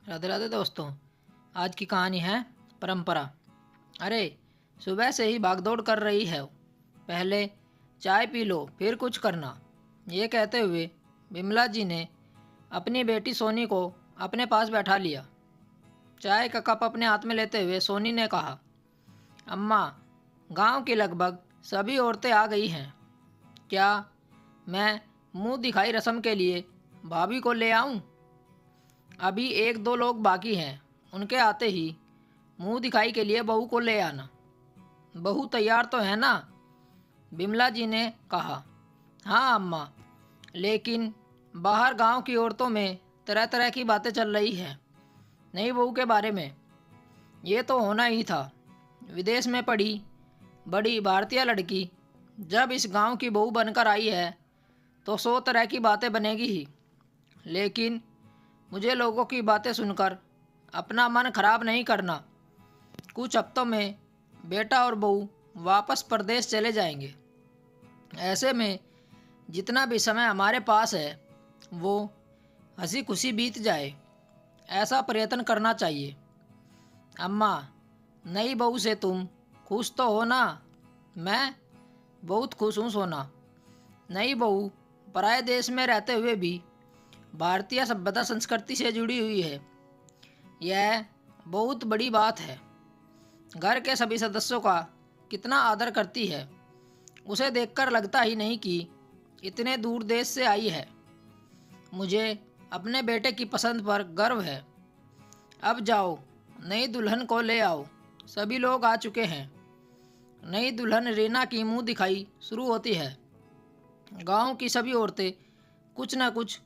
राधे राधे दोस्तों। आज की कहानी है परंपरा। अरे सुबह से ही भागदौड़ कर रही है, पहले चाय पी लो फिर कुछ करना। ये कहते हुए बिमला जी ने अपनी बेटी सोनी को अपने पास बैठा लिया। चाय का कप अपने हाथ में लेते हुए सोनी ने कहा, अम्मा, गांव की लगभग सभी औरतें आ गई हैं। क्या मैं मुंह दिखाई रस्म के लिए भाभी को ले आऊं? अभी एक दो लोग बाकी हैं, उनके आते ही मुंह दिखाई के लिए बहू को ले आना। बहू तैयार तो है ना? बिमला जी ने कहा। हाँ अम्मा, लेकिन बाहर गांव की औरतों में तरह तरह की बातें चल रही हैं नई बहू के बारे में। ये तो होना ही था। विदेश में पढ़ी बड़ी भारतीय लड़की जब इस गांव की बहू बनकर आई है तो 100 तरह की बातें बनेगी ही। लेकिन मुझे लोगों की बातें सुनकर अपना मन खराब नहीं करना। कुछ हफ्तों में बेटा और बहू वापस परदेश चले जाएंगे। ऐसे में जितना भी समय हमारे पास है वो हंसी खुशी बीत जाए, ऐसा प्रयत्न करना चाहिए। अम्मा, नई बहू से तुम खुश तो हो ना? मैं बहुत खुश हूँ सोना। नई बहू पराए देश में रहते हुए भी भारतीय सभ्यता संस्कृति से जुड़ी हुई है। यह बहुत बड़ी बात है। घर के सभी सदस्यों का कितना आदर करती है, उसे देखकर लगता ही नहीं कि इतने दूर देश से आई है। मुझे अपने बेटे की पसंद पर गर्व है। अब जाओ, नई दुल्हन को ले आओ। सभी लोग आ चुके हैं। नई दुल्हन रीना की मुंह दिखाई शुरू होती है। गांव की सभी औरतें कुछ न कुछ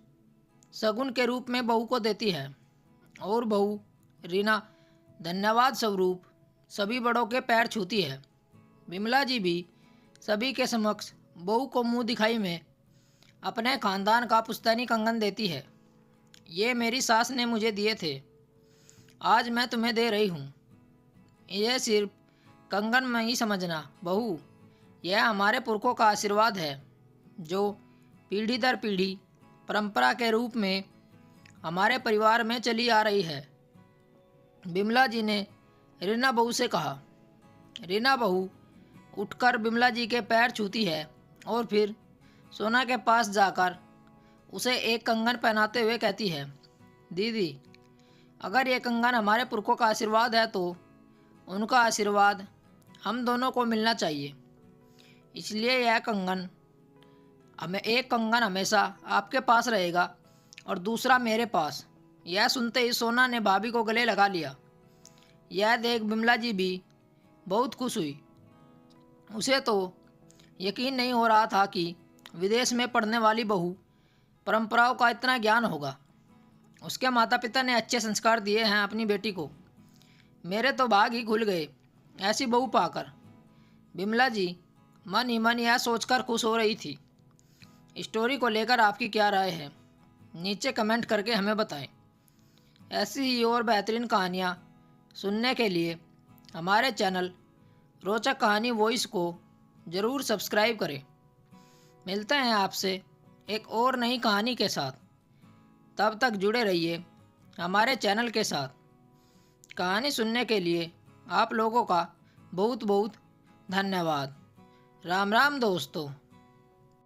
शगुन के रूप में बहू को देती है और बहू रीना धन्यवाद स्वरूप सभी बड़ों के पैर छूती है। बिमला जी भी सभी के समक्ष बहू को मुंह दिखाई में अपने खानदान का पुश्तैनी कंगन देती है। ये मेरी सास ने मुझे दिए थे, आज मैं तुम्हें दे रही हूँ। यह सिर्फ कंगन में ही समझना बहू, यह हमारे पुरखों का आशीर्वाद है जो पीढ़ी दर पीढ़ी परंपरा के रूप में हमारे परिवार में चली आ रही है। बिमला जी ने रीना बहू से कहा। रीना बहू उठकर बिमला जी के पैर छूती है और फिर सोना के पास जाकर उसे एक कंगन पहनाते हुए कहती है, दीदी, अगर ये कंगन हमारे पुरखों का आशीर्वाद है तो उनका आशीर्वाद हम दोनों को मिलना चाहिए। इसलिए यह कंगन एक कंगन हमेशा आपके पास रहेगा और दूसरा मेरे पास। यह सुनते ही सोना ने भाभी को गले लगा लिया। यह देख बिमला जी भी बहुत खुश हुई। उसे तो यकीन नहीं हो रहा था कि विदेश में पढ़ने वाली बहू परंपराओं का इतना ज्ञान होगा। उसके माता पिता ने अच्छे संस्कार दिए हैं अपनी बेटी को। मेरे तो भाग ही खुल गए ऐसी बहू पाकर। बिमला जी मन ही मन यह सोचकर खुश हो रही थी। स्टोरी को लेकर आपकी क्या राय है, नीचे कमेंट करके हमें बताएं। ऐसी ही और बेहतरीन कहानियाँ सुनने के लिए हमारे चैनल रोचक कहानी वॉइस को ज़रूर सब्सक्राइब करें। मिलते हैं आपसे एक और नई कहानी के साथ। तब तक जुड़े रहिए हमारे चैनल के साथ। कहानी सुनने के लिए आप लोगों का बहुत बहुत धन्यवाद। राम राम दोस्तों।